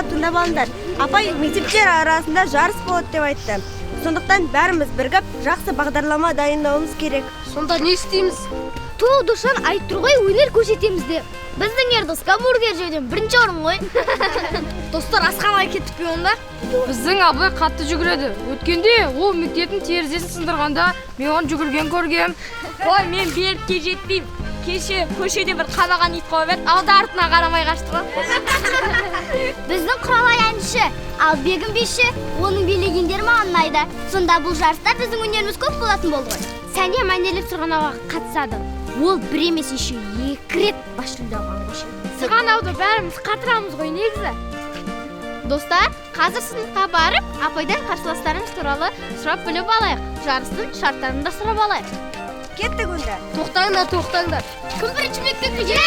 назарда тыңдап алыңдар. Апай мектептер арасында жарыс болады деп айтты. Сондықтан бәріміз бірігіп жақсы бағдарлама дайындауымыз керек. Сонда не істейміз? Душан айтып ғой, өнер көрсетеміз деп. Біздің Ердос гамбургер жеуден бірінші орын ғой. Достар, асханаға кеттік пе онда? Біздің абай қатты жүгіреді. Өткенде ол мектептің терезесін сындырғанда мен оны жүгірген көргем. Ой, мен берікке жетпеймін. Кеше көшеде бір қамаған ит қойып еді, алды артына қарамай қашты ғой. Біздің құралай әнші, ал Бегім биші, оның билегендері маған ұнайды. Сонда бұл жарыста біздің өнеріміз көп болатын болды ғой. Сәния мәнерлеп сырғанауға қатысады. Ол бір емес еще 2 рет бас жүлде алған ғой. Сырғанауды бәріміз қатырамыз ғой негізі. Достар, қазір сыныпқа барып, апайдан қарсыластарымыз туралы сұрап біліп алайық. Жарыстың шарттарын да сұрап алайық. Кеттік онда. Тоқтаңдар. Кім бірінші мектепке жетті?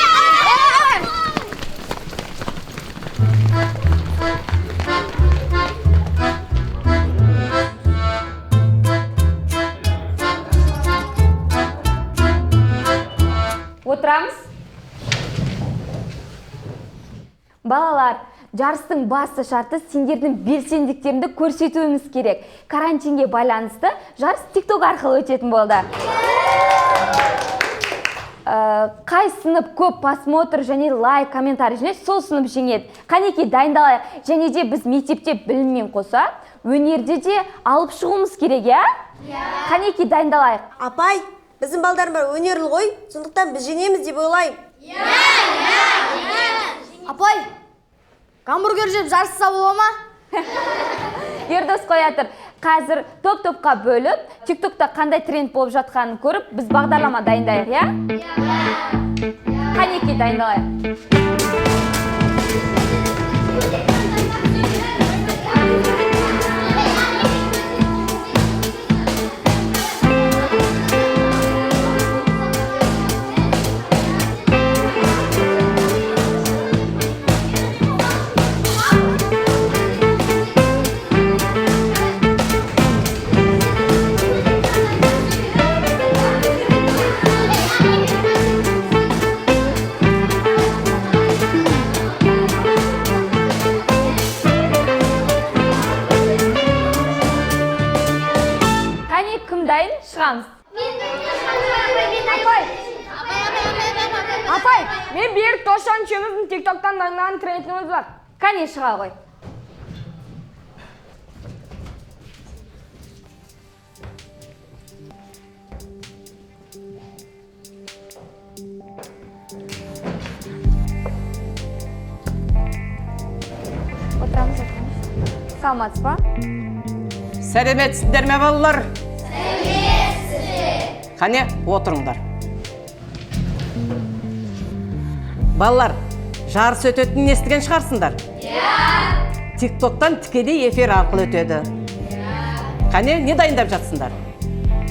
Отырамыз. Балалар, жарыстың басты шарты сендердің белсенділіктеріңді көрсетуіміз керек. Карантинге байланысты жарыс TikTok арқылы өтетін болды. Қай сынып көп просмотр және лайк, комментарий және сол сынып жеңеді. Қанекей дайындалайық. Және де біз мектепте біліммен қоса, өнерде де алып шығуымыз керек, я? Қанекей дайындалайық. Апай, біздің балдар бар өнерлі ғой, сондықтан біз жеңеміз деп ойлаймын. Апай, гамбургер жеп жарысса бола ма? Ердос қоятыр. Қазір топ-топқа бөліп, TikTokта қандай тренд болып жатқанын көріп, біз бағдарлама дайындайық, я? Қанекей дайындалайық. Шығамыз. Апай, мен берік Досжан үшеуміздің TikToktан дайындаған трендіміз бар. Қане шыға ғой. Отырамыз. Саламатсыз ба? Сәлеметсіздер ме балалар? Қане, отырыңдар. Балалар, жарыс өтетінін естіген шығарсыңдар? TikToktан тікелей эфир арқылы өтеді. Қане, не дайындап жатсыңдар?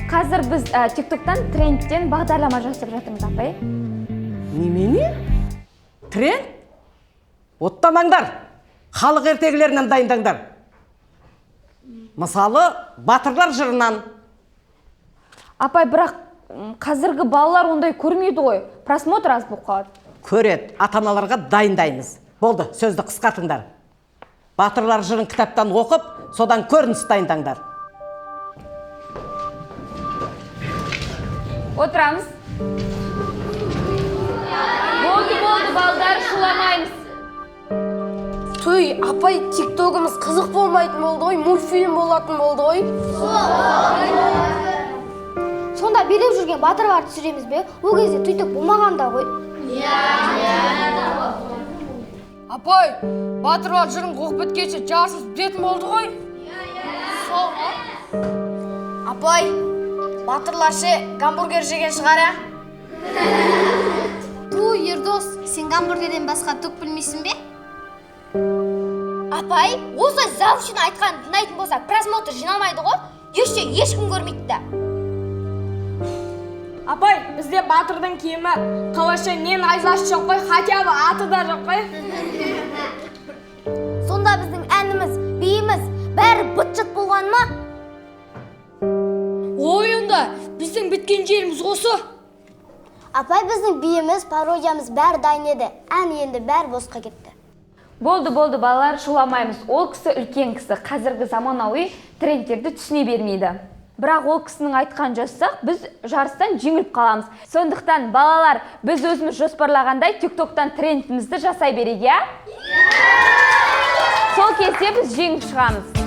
Қазір біз TikToktан трендтен бағдарлама жасап жатырмыз, апай. Немене? Тренд? Оттамаңдар. Халық ертегілерінен дайындаңдар. Мысалы, батырлар жырынан. Апай, бірақ қазіргі балалар ондай көрмейді ғой. Просмотр аз болып қалады. Көреді, ата-аналарға дайындаймыз. Болды, сөзді қысқартыңдар. Батырлар жырын кітаптан оқып, содан көрініс дайындаңдар. Отырамыз. Болды, балдар, шуламаймыз. Той, апай, TikTok'ымыз қызық болмайтын болды ғой, мультфильм болатын болды ғой. Сонда билеп жүрген батырларды түсіреміз бе? Ол кезде TikTok болмағанда ғой. Апай, батырлар жырын оқып біткенше жарысымыз бітетін болды ғой. Апай, батырларшы гамбургер жеген шығар, Туй, Ердос, сен гамбургерден басқа түк білмейсің бе? Апай, осы завучын айтқан тыңдайтын болса, просмотр жиналмайды ғой, ешкім көрмейді да. Апай, бізде батырдың киімі қылышы не найзасы жоқ қой, хотя бы аты да жоқ қой. Сонда біздің әніміз, биіміз бәрі быт-жыт болған ма? Ойында біздің біткен жеріміз осы. Апай, біздің биіміз, пародиямыз бәрі дайын еді. Ән енді бәрі босқа кетті. Болды балалар, шуламаймыз. Ол кісі үлкен кісі, қазіргі заманауи трендтерді түсіне бермейді. Бірақ ол кісінің айтқан жазсақ, біз жарыстан жеңіліп қаламыз. Сондықтан балалар, біз өзіміз жоспарлағандай TikTok-тан трендімізді жасай берейік, иә? Сол кезде біз жеңіп шығамыз.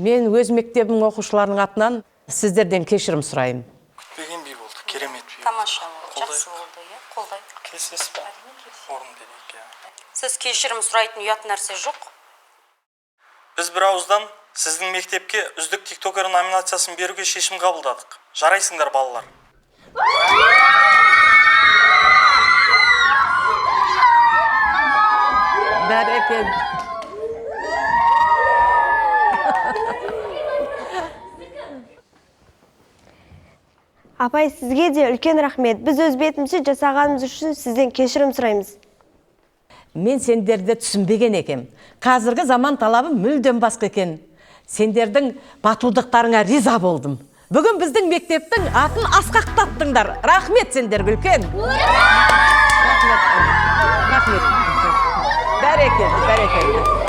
Мен өз мектебім оқушыларының атынан сіздерден кешірім сұраймын. Күтпеген би болды, керемет би. Тамаша болды, жақсы болды, иә, қолдайық. Келісесіз бе? Орын берейік, иә. Сіз кешірім сұрайтын ұят нәрсе жоқ. Біз бір ауыздан сіздің мектепке үздік тиктокер номинациясын беруге шешім қабылдадық. Жарайсыңдар, балалар. Бәрекелді. Апай, сізге де үлкен рахмет. Біз өз бетімізше жасағанымыз үшін сізден кешірім сұраймыз. Мен сендерді түсінбеген екем. Қазіргі заман талабы мүлдем басқа екен. Сендердің батылдықтарыңа риза болдым. Бүгін біздің мектептің атын асқақтаттыңдар. Рахмет сендерге үлкен. Рахмет. Бәрекелді.